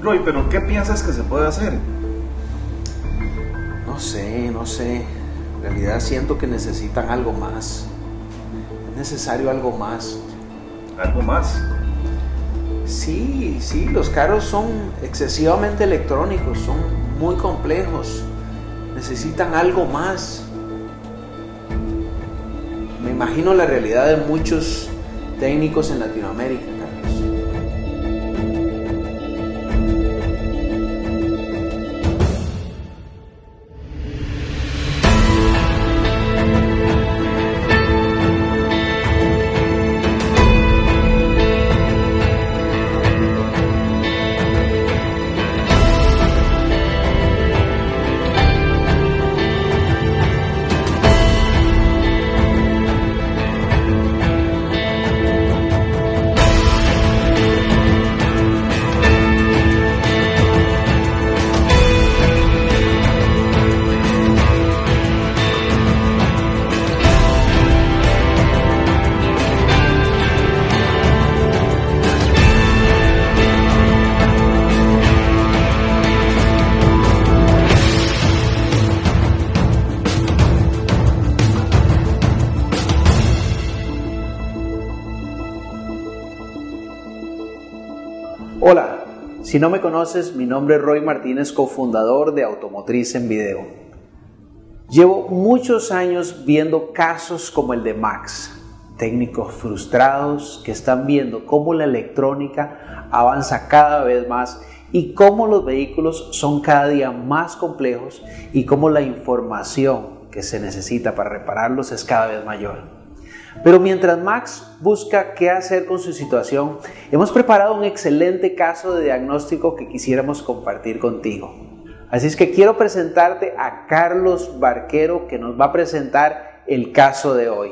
Roy, pero ¿qué piensas que se puede hacer? No sé. En realidad siento que necesitan algo más. Es necesario algo más. ¿Algo más? Sí, los carros son excesivamente electrónicos, son muy complejos. Necesitan algo más. Me imagino la realidad de muchos técnicos en Latinoamérica, Carlos. Hola, si no me conoces, mi nombre es Roy Martínez, cofundador de Automotriz en Video. Llevo muchos años viendo casos como el de Max, técnicos frustrados que están viendo cómo la electrónica avanza cada vez más y cómo los vehículos son cada día más complejos y cómo la información que se necesita para repararlos es cada vez mayor. Pero mientras Max busca qué hacer con su situación, hemos preparado un excelente caso de diagnóstico que quisiéramos compartir contigo. Así es que quiero presentarte a Carlos Barquero, que nos va a presentar el caso de hoy.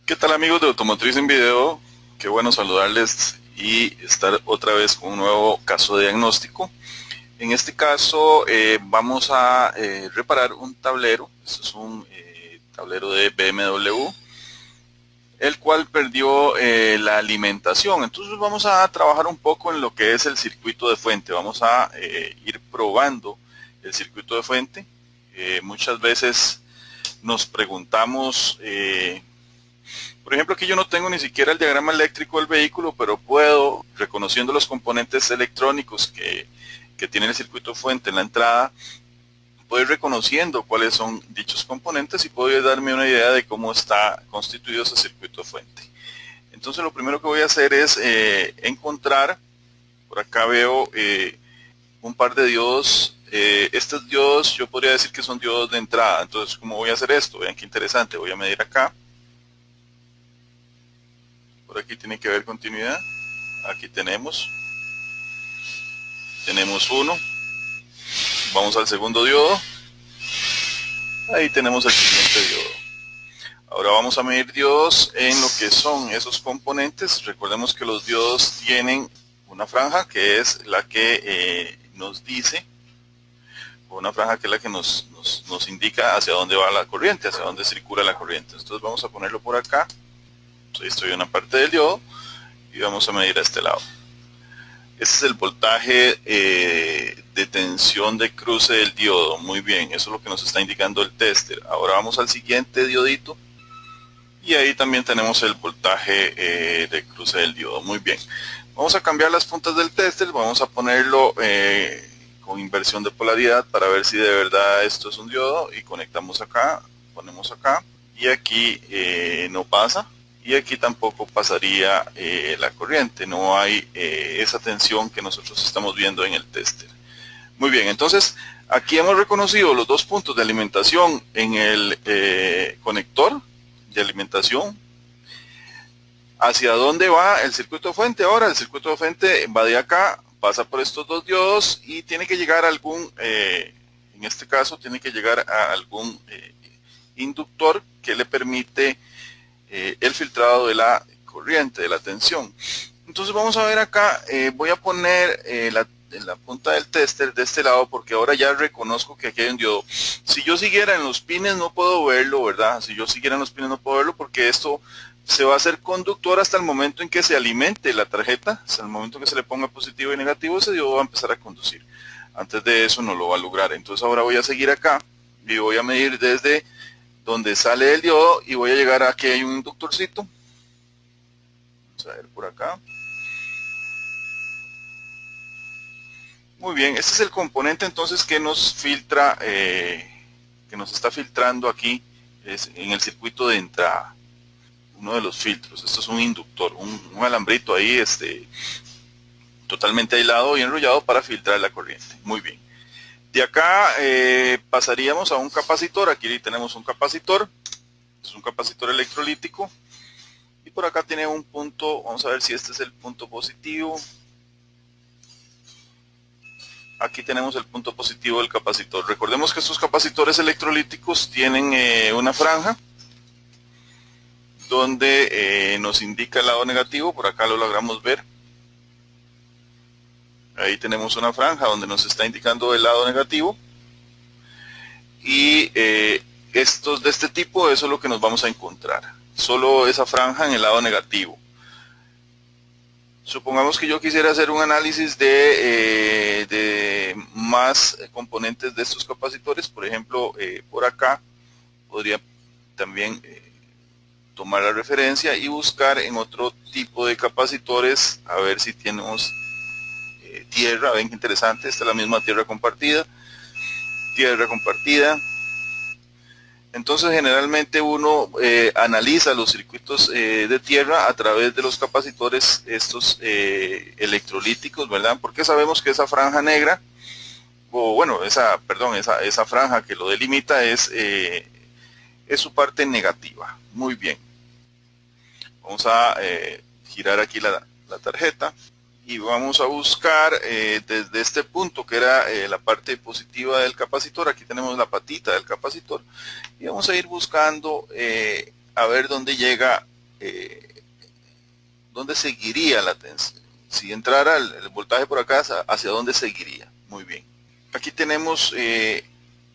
¿Qué tal, amigos de Automotriz en Video? Qué bueno saludarles y estar otra vez con un nuevo caso de diagnóstico. En este caso vamos a reparar un tablero. Este es un tablero de BMW, el cual perdió la alimentación. Entonces vamos a trabajar un poco en lo que es el circuito de fuente. Vamos a ir probando el circuito de fuente. Muchas veces nos preguntamos, por ejemplo, aquí yo no tengo ni siquiera el diagrama eléctrico del vehículo, pero puedo, reconociendo los componentes electrónicos que tiene el circuito de fuente en la entrada, puedo ir reconociendo cuáles son dichos componentes y puedo darme una idea de cómo está constituido ese circuito de fuente. Entonces lo primero que voy a hacer es encontrar, por acá veo un par de diodos. Estos diodos yo podría decir que son diodos de entrada. Entonces, ¿cómo voy a hacer esto? Vean qué interesante. Voy a medir acá. Por aquí tiene que haber continuidad. Aquí tenemos uno. Vamos al segundo diodo. Ahí tenemos el siguiente diodo. Ahora vamos a medir diodos en lo que son esos componentes. Recordemos que los diodos tienen una franja que es la que nos dice, o una franja que es la que nos indica hacia dónde va la corriente, hacia dónde circula la corriente. Entonces vamos a ponerlo por acá. Entonces, estoy en una parte del diodo y vamos a medir a este lado. Este es el voltaje de tensión de cruce del diodo. Muy bien, eso es lo que nos está indicando el tester. Ahora vamos al siguiente diodito. Y ahí también tenemos el voltaje de cruce del diodo. Muy bien. Vamos a cambiar las puntas del tester. Vamos a ponerlo con inversión de polaridad para ver si de verdad esto es un diodo. Y conectamos acá, ponemos acá. Y aquí no pasa. Y aquí tampoco pasaría la corriente, no hay esa tensión que nosotros estamos viendo en el tester. Muy bien, entonces aquí hemos reconocido los dos puntos de alimentación en el conector de alimentación. ¿Hacia dónde va el circuito de fuente? Ahora el circuito de fuente va de acá, pasa por estos dos diodos y tiene que llegar a algún, en este caso tiene que llegar a algún inductor que le permite el filtrado de la corriente, de la tensión. Entonces vamos a ver acá, voy a poner la punta del tester de este lado porque ahora ya reconozco que aquí hay un diodo. Si yo siguiera en los pines no puedo verlo, ¿verdad? Si yo siguiera en los pines no puedo verlo porque esto se va a hacer conductor hasta el momento en que se alimente la tarjeta, hasta el momento en que se le ponga positivo y negativo, ese diodo va a empezar a conducir. Antes de eso no lo va a lograr. Entonces ahora voy a seguir acá y voy a medir desde donde sale el diodo y voy a llegar a que hay un inductorcito. Vamos a ver por acá. Muy bien, este es el componente entonces que nos filtra, que nos está filtrando aquí en el circuito de entrada. Uno de los filtros. Esto es un inductor, un alambrito ahí totalmente aislado y enrollado para filtrar la corriente. Muy bien. De acá pasaríamos a un capacitor. Aquí tenemos un capacitor. Es un capacitor electrolítico. Y por acá tiene un punto. Vamos a ver si este es el punto positivo. Aquí tenemos el punto positivo del capacitor. Recordemos que estos capacitores electrolíticos tienen una franja donde nos indica el lado negativo. Por acá lo logramos ver. Ahí tenemos una franja donde nos está indicando el lado negativo. Y estos de este tipo, eso es lo que nos vamos a encontrar. Solo esa franja en el lado negativo. Supongamos que yo quisiera hacer un análisis de más componentes de estos capacitores. Por ejemplo, por acá podría también tomar la referencia y buscar en otro tipo de capacitores a ver si tenemos tierra. Ven qué interesante, esta es la misma tierra compartida. Entonces generalmente uno analiza los circuitos de tierra a través de los capacitores estos electrolíticos, ¿verdad? Porque sabemos que esa franja negra, o bueno, esa franja que lo delimita es su parte negativa. Muy bien. Vamos a girar aquí la tarjeta y vamos a buscar desde este punto que era la parte positiva del capacitor. Aquí tenemos la patita del capacitor y vamos a ir buscando a ver dónde llega, dónde seguiría la tensión. Si entrara el voltaje por acá, hacia dónde seguiría. Muy bien. Aquí tenemos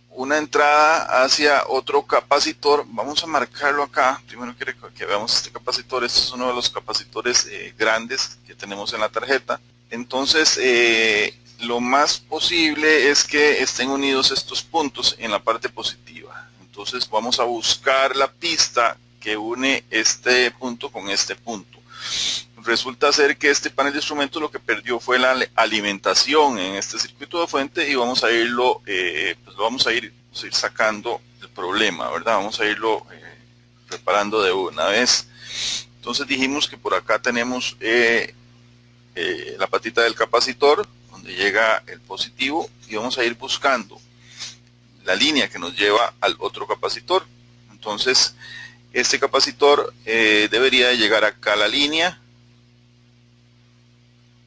una entrada hacia otro capacitor. Vamos a marcarlo acá. Primero quiero que veamos este capacitor. Este es uno de los capacitores grandes que tenemos en la tarjeta. Entonces lo más posible es que estén unidos estos puntos en la parte positiva. Entonces vamos a buscar la pista que une este punto con este punto. Resulta ser que este panel de instrumentos lo que perdió fue la alimentación en este circuito de fuente y vamos a irlo, pues lo vamos a ir sacando el problema, ¿verdad? Vamos a irlo reparando de una vez. Entonces dijimos que por acá tenemos la patita del capacitor donde llega el positivo y vamos a ir buscando la línea que nos lleva al otro capacitor. Entonces este capacitor debería de llegar acá a la línea,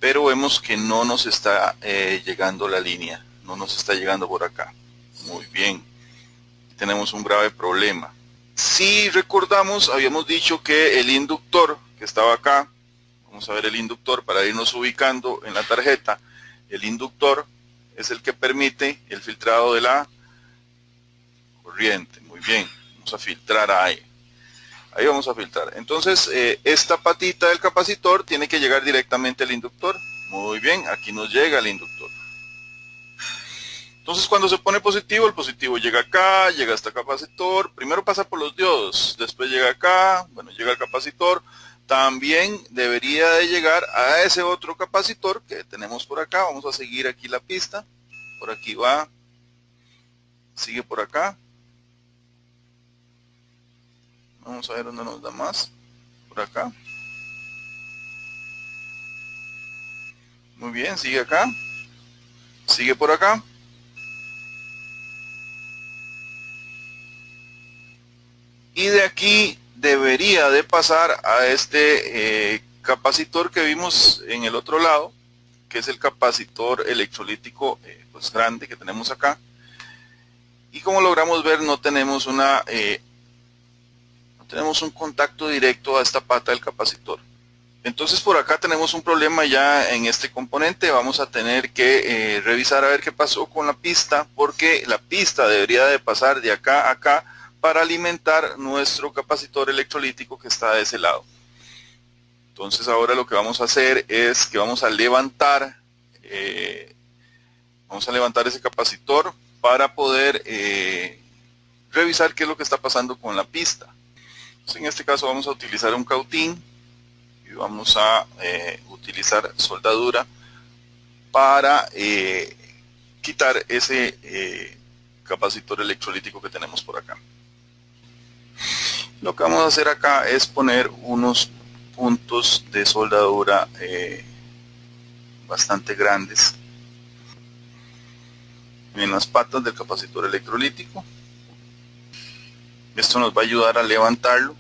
pero vemos que no nos está llegando la línea, no nos está llegando por acá. Muy bien, tenemos un grave problema. Si recordamos, habíamos dicho que el inductor que estaba acá, vamos a ver el inductor para irnos ubicando en la tarjeta. El inductor es el que permite el filtrado de la corriente. Muy bien, vamos a filtrar ahí. Ahí vamos a filtrar. Entonces, esta patita del capacitor tiene que llegar directamente al inductor. Muy bien, aquí nos llega el inductor. Entonces, cuando se pone positivo, el positivo llega acá, llega a este capacitor. Primero pasa por los diodos, después llega acá, bueno, llega al capacitor. También debería de llegar a ese otro capacitor que tenemos por acá. Vamos a seguir aquí la pista. Por aquí va. Sigue por acá. Vamos a ver dónde nos da más. Por acá. Muy bien, sigue acá. Sigue por acá. Y de aquí debería de pasar a este capacitor que vimos en el otro lado, que es el capacitor electrolítico pues grande que tenemos acá. Y como logramos ver, no tenemos tenemos un contacto directo a esta pata del capacitor. Entonces por acá tenemos un problema ya en este componente. Vamos a tener que revisar a ver qué pasó con la pista, porque la pista debería de pasar de acá a acá para alimentar nuestro capacitor electrolítico que está de ese lado. Entonces ahora lo que vamos a hacer es que vamos a levantar ese capacitor para poder revisar qué es lo que está pasando con la pista. Entonces, en este caso vamos a utilizar un cautín y vamos a utilizar soldadura para quitar ese capacitor electrolítico que tenemos por acá. Lo que vamos a hacer acá es poner unos puntos de soldadura bastante grandes en las patas del capacitor electrolítico. Esto nos va a ayudar a levantarlo.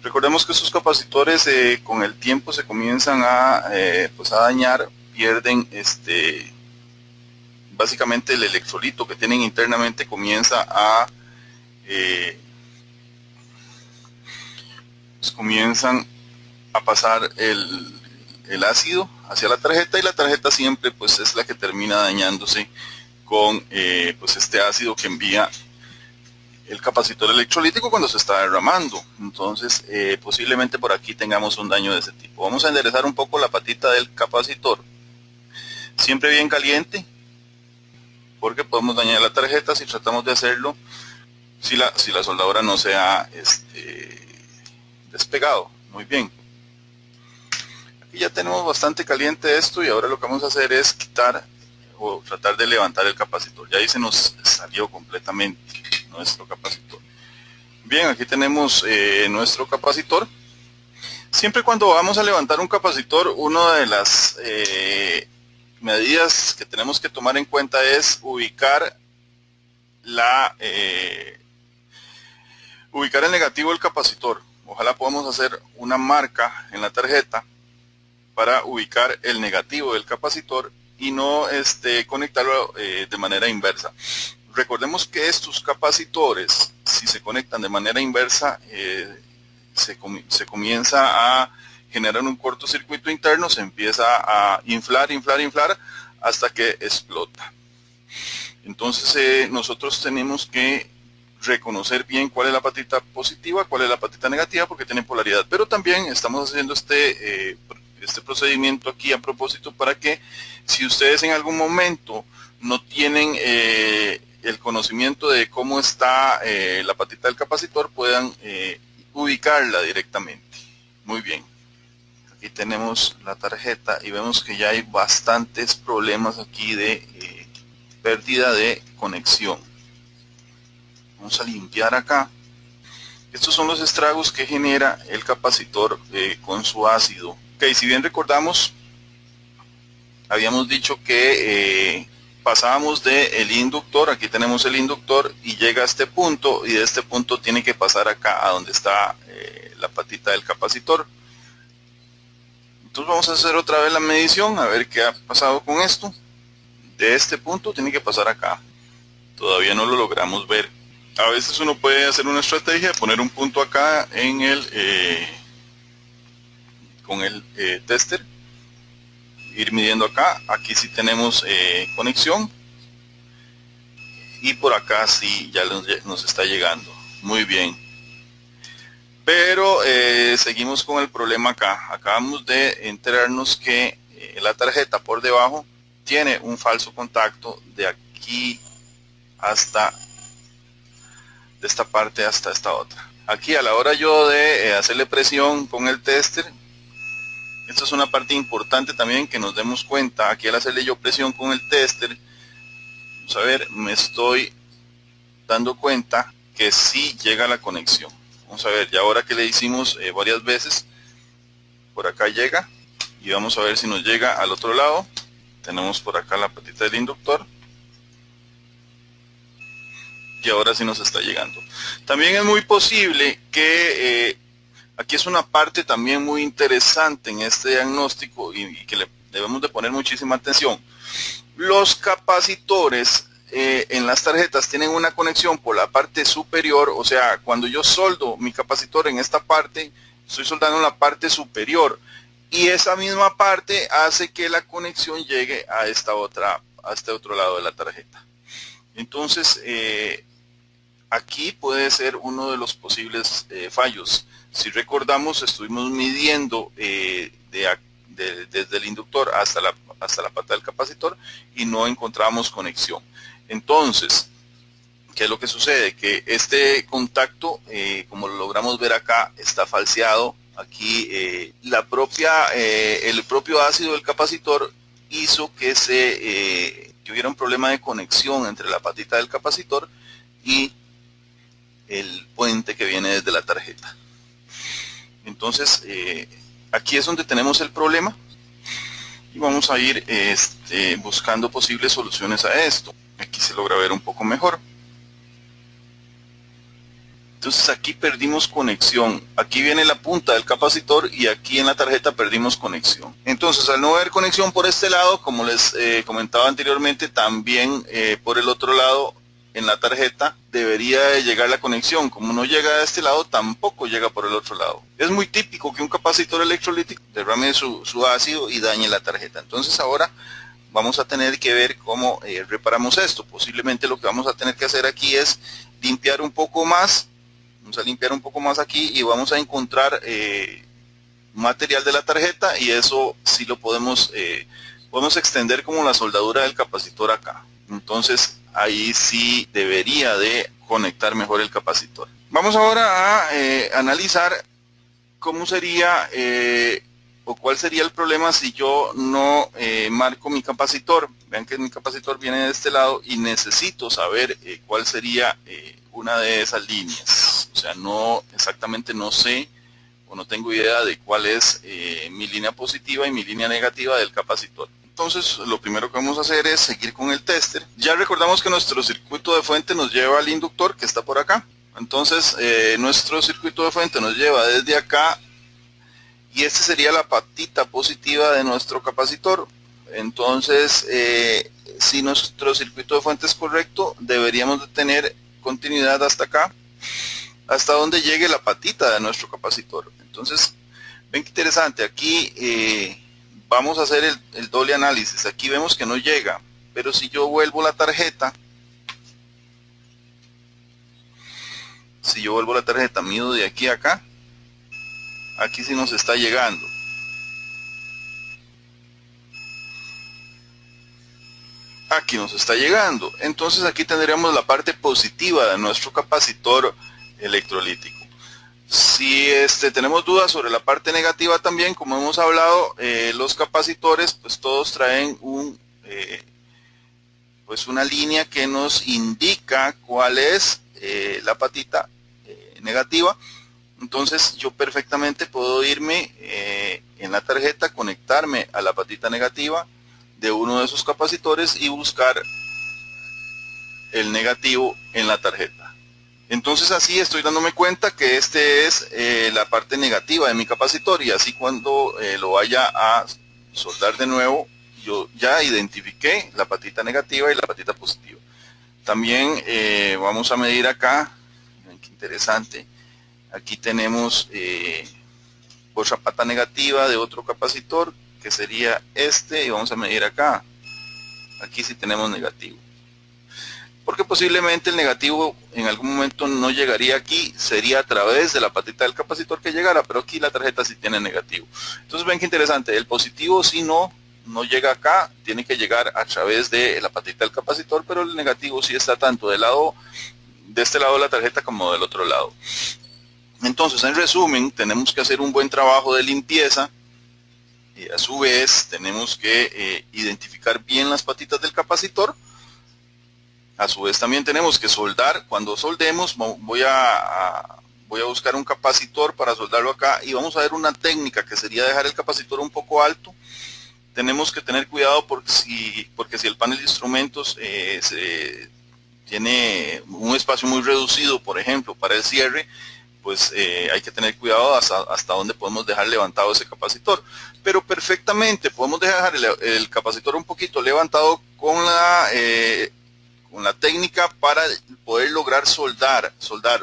Recordemos que estos capacitores con el tiempo se comienzan a dañar, pierden básicamente el electrolito que tienen internamente comienza a comienzan a pasar el ácido hacia la tarjeta, y la tarjeta siempre pues es la que termina dañándose con este ácido que envía el capacitor electrolítico cuando se está derramando. Entonces posiblemente por aquí tengamos un daño de ese tipo. Vamos a enderezar un poco la patita del capacitor, siempre bien caliente, porque podemos dañar la tarjeta si tratamos de hacerlo si la soldadura no se ha despegado muy bien. Aquí ya tenemos bastante caliente esto, y ahora lo que vamos a hacer es quitar o tratar de levantar el capacitor. Ya ahí se nos salió completamente nuestro capacitor. Bien, aquí tenemos nuestro capacitor. Siempre cuando vamos a levantar un capacitor, una de las medidas que tenemos que tomar en cuenta es ubicar el negativo del capacitor. Ojalá podamos hacer una marca en la tarjeta para ubicar el negativo del capacitor y no conectarlo de manera inversa. Recordemos que estos capacitores, si se conectan de manera inversa, se comienza a generar un cortocircuito interno, se empieza a inflar hasta que explota. Entonces nosotros tenemos que reconocer bien cuál es la patita positiva, cuál es la patita negativa, porque tienen polaridad. Pero también estamos haciendo este procedimiento aquí a propósito para que si ustedes en algún momento no tienen el conocimiento de cómo está la patita del capacitor, puedan ubicarla directamente. Muy bien. Aquí tenemos la tarjeta y vemos que ya hay bastantes problemas aquí de pérdida de conexión. Vamos a limpiar acá. Estos son los estragos que genera el capacitor con su ácido. Ok, si bien recordamos, habíamos dicho que pasábamos del inductor, aquí tenemos el inductor, y llega a este punto, y de este punto tiene que pasar acá a donde está la patita del capacitor. Entonces vamos a hacer otra vez la medición, a ver qué ha pasado con esto. De este punto tiene que pasar acá. Todavía no lo logramos ver. A veces uno puede hacer una estrategia de poner un punto acá en con el tester, ir midiendo acá. Aquí sí tenemos conexión, y por acá sí ya nos está llegando. Muy bien. Pero seguimos con el problema acá. Acabamos de enterarnos que la tarjeta por debajo tiene un falso contacto de aquí hasta de esta parte hasta esta otra. Aquí a la hora yo de hacerle presión con el tester, esto es una parte importante también que nos demos cuenta. Aquí al hacerle yo presión con el tester, vamos a ver, me estoy dando cuenta que sí llega la conexión. Vamos a ver, ya ahora que le hicimos varias veces, por acá llega, y vamos a ver si nos llega al otro lado. Tenemos por acá la patita del inductor, y ahora sí nos está llegando. También es muy posible que aquí es una parte también muy interesante en este diagnóstico y que le debemos de poner muchísima atención. Los capacitores en las tarjetas tienen una conexión por la parte superior, o sea, cuando yo soldo mi capacitor en esta parte, estoy soldando en la parte superior. y esa misma parte hace que la conexión llegue a este otro lado de la tarjeta. Entonces, aquí puede ser uno de los posibles fallos. Si recordamos, estuvimos midiendo desde el inductor hasta la pata del capacitor y no encontramos conexión. Entonces, ¿qué es lo que sucede? Que este contacto, como lo logramos ver acá, está falseado. Aquí el propio ácido del capacitor hizo que que hubiera un problema de conexión entre la patita del capacitor y el puente que viene desde la tarjeta. Entonces, aquí es donde tenemos el problema y vamos a ir buscando posibles soluciones a esto. Aquí se logra ver un poco mejor. Entonces aquí perdimos conexión. Aquí viene la punta del capacitor y aquí en la tarjeta perdimos conexión. Entonces, al no haber conexión por este lado, como les comentaba anteriormente, también por el otro lado en la tarjeta debería de llegar la conexión. Como no llega de este lado, tampoco llega por el otro lado. Es muy típico que un capacitor electrolítico derrame su ácido y dañe la tarjeta. Entonces ahora vamos a tener que ver cómo reparamos esto. Posiblemente lo que vamos a tener que hacer aquí es limpiar un poco más. Vamos a limpiar un poco más aquí y vamos a encontrar material de la tarjeta, y eso sí lo podemos extender como la soldadura del capacitor acá. Entonces ahí sí debería de conectar mejor el capacitor. Vamos ahora a analizar cómo sería o cuál sería el problema si yo no marco mi capacitor. Vean que mi capacitor viene de este lado y necesito saber cuál sería una de esas líneas. O sea, exactamente no sé o no tengo idea de cuál es mi línea positiva y mi línea negativa del capacitor. Entonces, lo primero que vamos a hacer es seguir con el tester. Ya recordamos que nuestro circuito de fuente nos lleva al inductor que está por acá. Entonces, nuestro circuito de fuente nos lleva desde acá y esta sería la patita positiva de nuestro capacitor. Entonces, si nuestro circuito de fuente es correcto, deberíamos de tener continuidad hasta acá, hasta donde llegue la patita de nuestro capacitor. Entonces, ven qué interesante, aquí vamos a hacer el doble análisis. Aquí vemos que no llega, pero si yo vuelvo la tarjeta, mido de aquí a acá, aquí sí nos está llegando. Aquí nos está llegando. Entonces aquí tendríamos la parte positiva de nuestro capacitor electrolítico. Si tenemos dudas sobre la parte negativa también, como hemos hablado, los capacitores pues todos traen una línea que nos indica cuál es la patita negativa. Entonces yo perfectamente puedo irme en la tarjeta, conectarme a la patita negativa de uno de esos capacitores y buscar el negativo en la tarjeta. Entonces así estoy dándome cuenta que es la parte negativa de mi capacitor, y así cuando lo vaya a soldar de nuevo, yo ya identifiqué la patita negativa y la patita positiva. También vamos a medir acá. Miren qué interesante. Aquí tenemos otra pata negativa de otro capacitor, que sería y vamos a medir acá. Aquí sí tenemos negativo, porque posiblemente el negativo en algún momento no llegaría aquí, sería a través de la patita del capacitor que llegara, pero aquí la tarjeta sí tiene negativo. Entonces ven qué interesante, el positivo sí no llega acá, tiene que llegar a través de la patita del capacitor, pero el negativo sí está tanto de este lado de la tarjeta como del otro lado. Entonces, en resumen, tenemos que hacer un buen trabajo de limpieza. A su vez, tenemos que identificar bien las patitas del capacitor. A su vez, también tenemos que soldar. Cuando soldemos, voy a buscar un capacitor para soldarlo acá, y vamos a ver una técnica que sería dejar el capacitor un poco alto. Tenemos que tener cuidado porque si el panel de instrumentos tiene un espacio muy reducido, por ejemplo, para el cierre, pues hay que tener cuidado hasta dónde podemos dejar levantado ese capacitor. Pero perfectamente podemos dejar el capacitor un poquito levantado con la técnica para poder lograr soldar.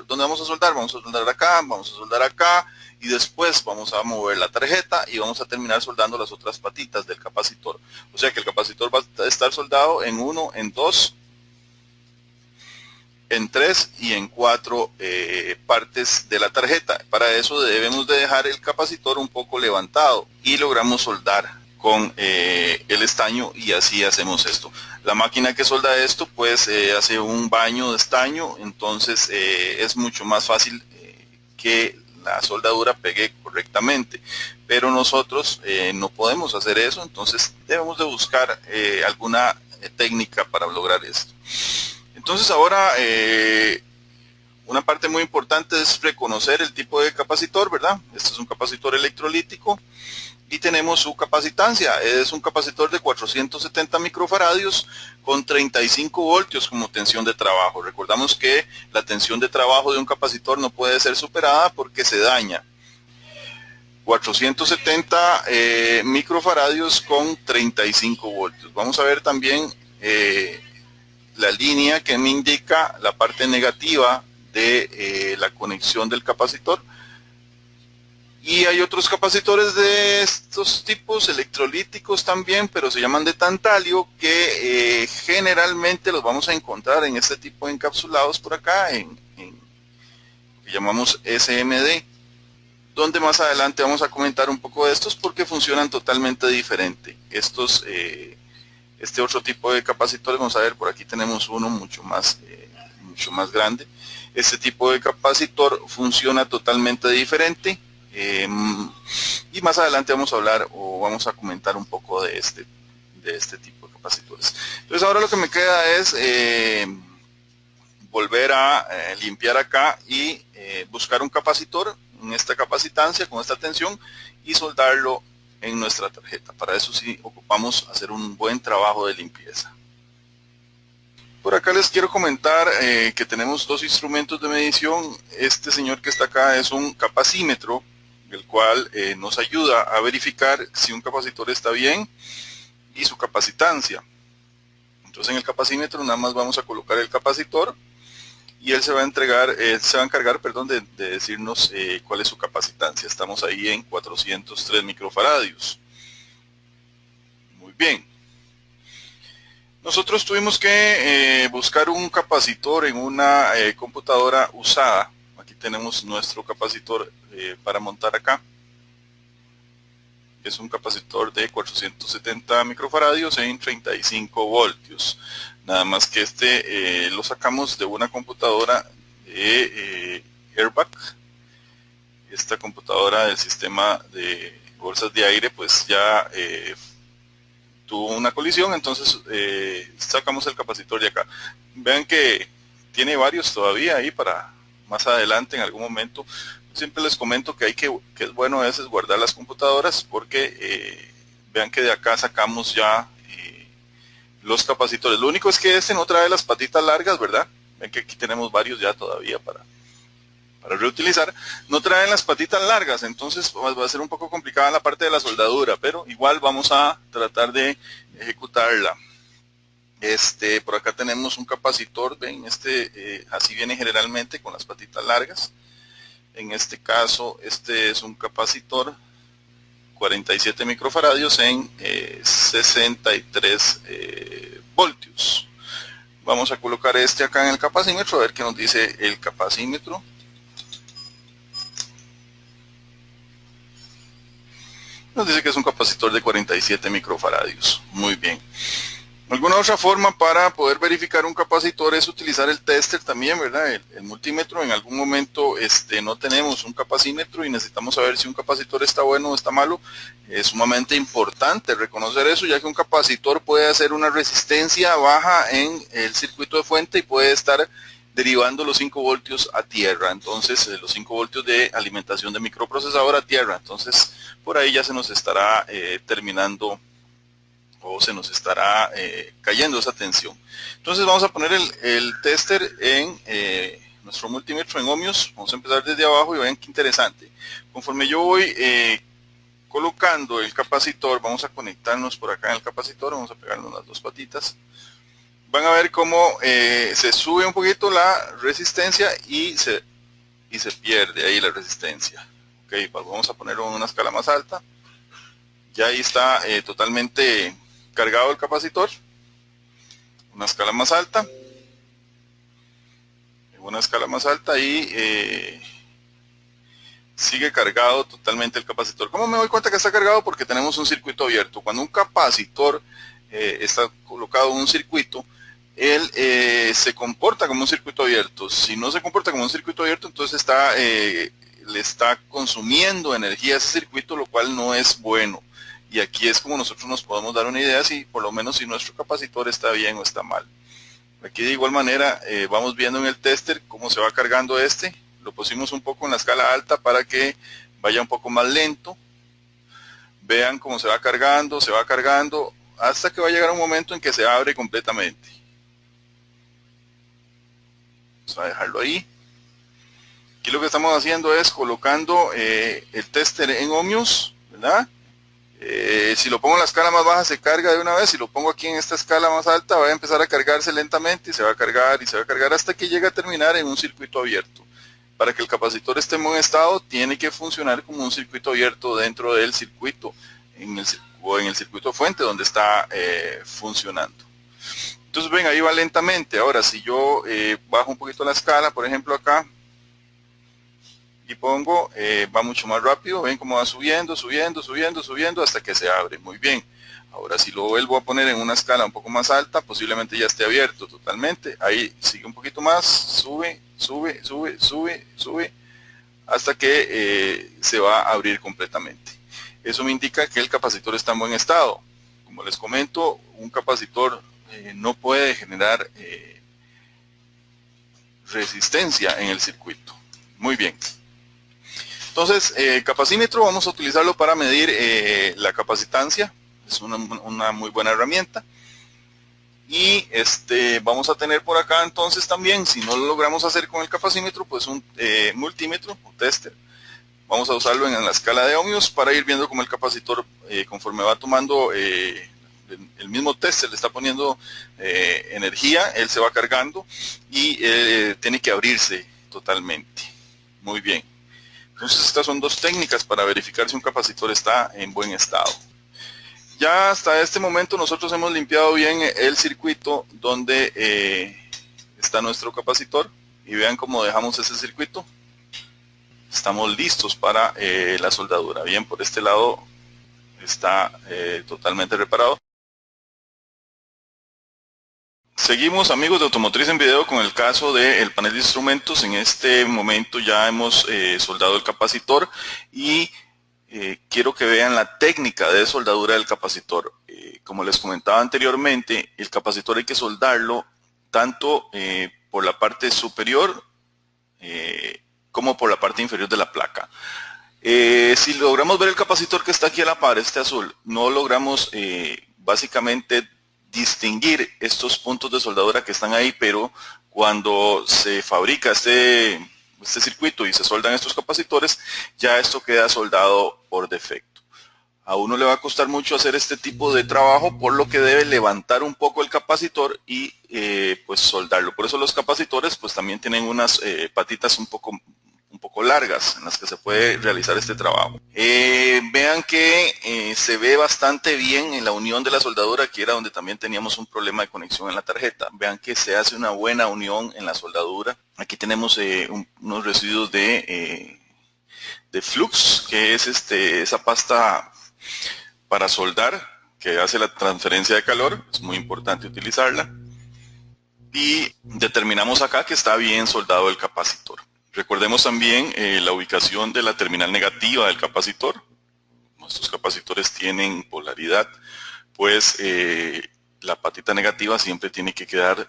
¿Dónde vamos a soldar? Vamos a soldar acá, vamos a soldar acá, y después vamos a mover la tarjeta y vamos a terminar soldando las otras patitas del capacitor. O sea que el capacitor va a estar soldado en 1, en 2, en 3 y en 4 partes de la tarjeta. Para eso debemos de dejar el capacitor un poco levantado y logramos soldar con el estaño, y así hacemos esto. La máquina que solda esto pues hace un baño de estaño, entonces es mucho más fácil que la soldadura pegue correctamente, pero nosotros no podemos hacer eso, entonces debemos de buscar alguna técnica para lograr esto. Entonces ahora una parte muy importante es reconocer el tipo de capacitor, ¿verdad? Este es un capacitor electrolítico y tenemos su capacitancia. Es un capacitor de 470 microfaradios con 35 voltios como tensión de trabajo. Recordamos que la tensión de trabajo de un capacitor no puede ser superada porque se daña. 470 microfaradios con 35 voltios. Vamos a ver también la línea que me indica la parte negativa de la conexión del capacitor. Y hay otros capacitores de estos tipos electrolíticos también, pero se llaman de tantalio, que generalmente los vamos a encontrar en este tipo de encapsulados por acá, que llamamos SMD, donde más adelante vamos a comentar un poco de estos porque funcionan totalmente diferente. Este otro tipo de capacitores, vamos a ver, por aquí tenemos uno mucho más grande. Este tipo de capacitor funciona totalmente diferente. Y más adelante vamos a hablar o vamos a comentar un poco de este tipo de capacitores. Entonces ahora lo que me queda es volver a limpiar acá y buscar un capacitor en esta capacitancia con esta tensión y soldarlo en nuestra tarjeta. Para eso sí ocupamos hacer un buen trabajo de limpieza. Por acá les quiero comentar que tenemos dos instrumentos de medición. Este señor que está acá es un capacímetro, el cual nos ayuda a verificar si un capacitor está bien y su capacitancia. Entonces en el capacímetro nada más vamos a colocar el capacitor y él se va a encargar de decirnos cuál es su capacitancia. Estamos ahí en 403 microfaradios. Muy bien. Nosotros tuvimos que buscar un capacitor en una computadora usada. Aquí tenemos nuestro capacitor para montar acá. Es un capacitor de 470 microfaradios en 35 voltios. Nada más que lo sacamos de una computadora de Airbag. Esta computadora del sistema de bolsas de aire pues ya tuvo una colisión, entonces sacamos el capacitor de acá. Vean que tiene varios todavía ahí para más adelante en algún momento. Siempre les comento que es bueno a veces guardar las computadoras porque vean que de acá sacamos ya los capacitores. Lo único es que no trae las patitas largas, ¿verdad? Ven que aquí tenemos varios ya todavía para reutilizar. No traen las patitas largas, entonces va a ser un poco complicada la parte de la soldadura, pero igual vamos a tratar de ejecutarla. Por acá tenemos un capacitor, ven, así viene generalmente con las patitas largas. En este caso, este es un capacitor 47 microfaradios en 63 voltios. Vamos a colocar acá en el capacímetro, a ver qué nos dice el capacímetro. Nos dice que es un capacitor de 47 microfaradios. Muy bien. Alguna otra forma para poder verificar un capacitor es utilizar el tester también, ¿verdad? El multímetro. En algún momento no tenemos un capacímetro y necesitamos saber si un capacitor está bueno o está malo. Es sumamente importante reconocer eso, ya que un capacitor puede hacer una resistencia baja en el circuito de fuente y puede estar derivando los 5 voltios a tierra. Entonces los 5 voltios de alimentación de microprocesador a tierra. Entonces por ahí ya se nos estará terminando o se nos estará cayendo esa tensión. Entonces vamos a poner el tester en nuestro multímetro en ohmios. Vamos a empezar desde abajo y vean qué interesante. Conforme yo voy colocando el capacitor, vamos a conectarnos por acá en el capacitor, vamos a pegarnos las dos patitas. Van a ver cómo se sube un poquito la resistencia y se pierde ahí la resistencia. Ok, vamos a ponerlo en una escala más alta. Ya ahí está totalmente cargado el capacitor. Una escala más alta. En una escala más alta y sigue cargado totalmente el capacitor. ¿Cómo me doy cuenta que está cargado? Porque tenemos un circuito abierto. Cuando un capacitor está colocado en un circuito, él se comporta como un circuito abierto. Si no se comporta como un circuito abierto, entonces le está consumiendo energía a ese circuito, lo cual no es bueno. Y aquí es como nosotros nos podemos dar una idea si por lo menos si nuestro capacitor está bien o está mal. Aquí de igual manera vamos viendo en el tester cómo se va cargando este. Lo pusimos un poco en la escala alta para que vaya un poco más lento. Vean cómo se va cargando, hasta que va a llegar un momento en que se abre completamente. Vamos a dejarlo ahí. Aquí lo que estamos haciendo es colocando el tester en ohmios, ¿verdad? Si lo pongo en la escala más baja se carga de una vez. Si lo pongo aquí en esta escala más alta va a empezar a cargarse lentamente y se va a cargar y se va a cargar hasta que llegue a terminar en un circuito abierto. Para que el capacitor esté en buen estado tiene que funcionar como un circuito abierto dentro del circuito o en el circuito fuente donde está funcionando. Entonces ven, ahí va lentamente. Ahora si yo bajo un poquito la escala, por ejemplo acá, y pongo, va mucho más rápido. Ven cómo va subiendo hasta que se abre. Muy bien. Ahora si lo vuelvo a poner en una escala un poco más alta, posiblemente ya esté abierto totalmente. Ahí sigue un poquito más, sube, hasta que se va a abrir completamente. Eso me indica que el capacitor está en buen estado. Como les comento, un capacitor no puede generar resistencia en el circuito. Muy bien. Entonces, el capacímetro vamos a utilizarlo para medir la capacitancia. Es una muy buena herramienta. Y vamos a tener por acá entonces también, si no lo logramos hacer con el capacímetro, pues un multímetro, un tester. Vamos a usarlo en la escala de ohmios para ir viendo cómo el capacitor, conforme va tomando el mismo tester, le está poniendo energía, él se va cargando y tiene que abrirse totalmente. Muy bien. Entonces estas son dos técnicas para verificar si un capacitor está en buen estado. Ya hasta este momento nosotros hemos limpiado bien el circuito donde está nuestro capacitor y vean cómo dejamos ese circuito. Estamos listos para la soldadura. Bien, por este lado está totalmente reparado. Seguimos, amigos de Automotriz en Video, con el caso del panel de instrumentos. En este momento ya hemos soldado el capacitor y quiero que vean la técnica de soldadura del capacitor. Como les comentaba anteriormente, el capacitor hay que soldarlo tanto por la parte superior como por la parte inferior de la placa. Si logramos ver el capacitor que está aquí a la par, este azul, no logramos básicamente distinguir estos puntos de soldadura que están ahí, pero cuando se fabrica este circuito y se soldan estos capacitores, ya esto queda soldado por defecto. A uno le va a costar mucho hacer este tipo de trabajo, por lo que debe levantar un poco el capacitor y pues soldarlo. Por eso los capacitores pues también tienen unas patitas un poco largas en las que se puede realizar este trabajo. Vean que se ve bastante bien en la unión de la soldadura, que era donde también teníamos un problema de conexión en la tarjeta. Vean que se hace una buena unión en la soldadura. Aquí tenemos unos residuos de flux, que es esa pasta para soldar, que hace la transferencia de calor. Es muy importante utilizarla. Y determinamos acá que está bien soldado el capacitor. Recordemos también la ubicación de la terminal negativa del capacitor. Nuestros capacitores tienen polaridad, pues la patita negativa siempre tiene que quedar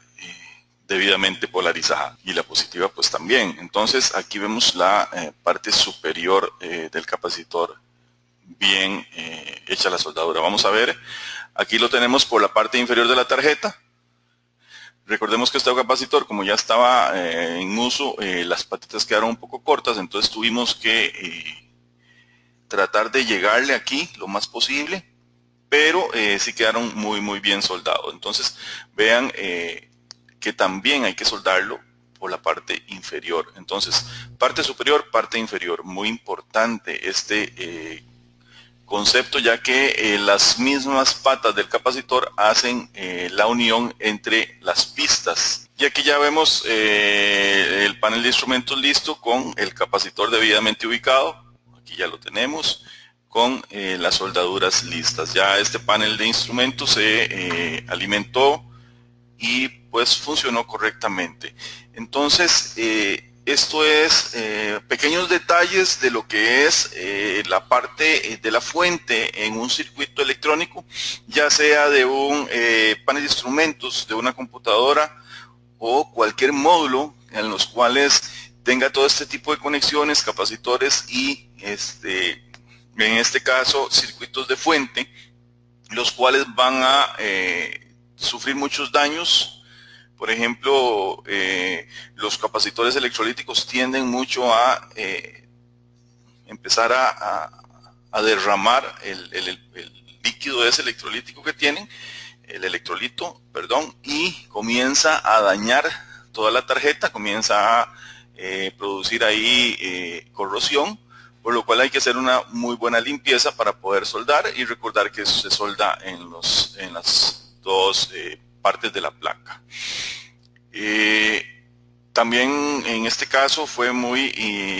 debidamente polarizada y la positiva pues también. Entonces aquí vemos la parte superior del capacitor bien hecha la soldadura. Vamos a ver, aquí lo tenemos por la parte inferior de la tarjeta. Recordemos que este capacitor, como ya estaba en uso, las patitas quedaron un poco cortas, entonces tuvimos que tratar de llegarle aquí lo más posible, pero sí quedaron muy bien soldados. Entonces vean que también hay que soldarlo por la parte inferior. Entonces, parte superior, parte inferior. Muy importante este concepto, ya que las mismas patas del capacitor hacen la unión entre las pistas. Y aquí ya vemos el panel de instrumentos listo con el capacitor debidamente ubicado. Aquí ya lo tenemos con las soldaduras listas. Ya este panel de instrumentos se alimentó y pues funcionó correctamente. Entonces esto es pequeños detalles de lo que es la parte de la fuente en un circuito electrónico, ya sea de un panel de instrumentos, de una computadora o cualquier módulo en los cuales tenga todo este tipo de conexiones, capacitores y en este caso circuitos de fuente, los cuales van a sufrir muchos daños. Por ejemplo, los capacitores electrolíticos tienden mucho a empezar a derramar el líquido ese electrolítico que tienen, el electrolito, perdón, y comienza a dañar toda la tarjeta, comienza a producir ahí corrosión, por lo cual hay que hacer una muy buena limpieza para poder soldar y recordar que eso se solda en las dos partes de la placa. También en este caso fue muy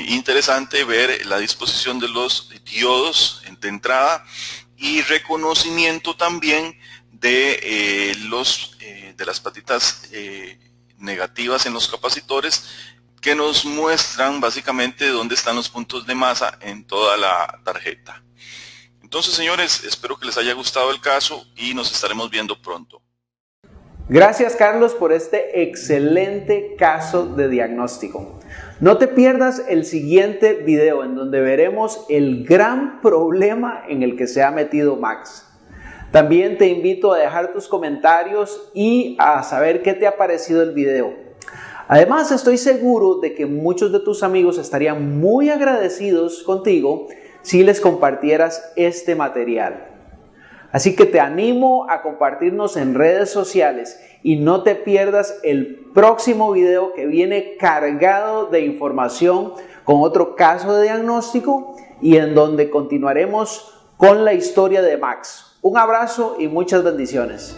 interesante ver la disposición de los diodos de entrada y reconocimiento también de las patitas negativas en los capacitores, que nos muestran básicamente dónde están los puntos de masa en toda la tarjeta. Entonces, señores, espero que les haya gustado el caso y nos estaremos viendo pronto. Gracias, Carlos, por este excelente caso de diagnóstico. No te pierdas el siguiente video en donde veremos el gran problema en el que se ha metido Max. También te invito a dejar tus comentarios y a saber qué te ha parecido el video. Además, estoy seguro de que muchos de tus amigos estarían muy agradecidos contigo si les compartieras este material. Así que te animo a compartirnos en redes sociales y no te pierdas el próximo video que viene cargado de información con otro caso de diagnóstico y en donde continuaremos con la historia de Max. Un abrazo y muchas bendiciones.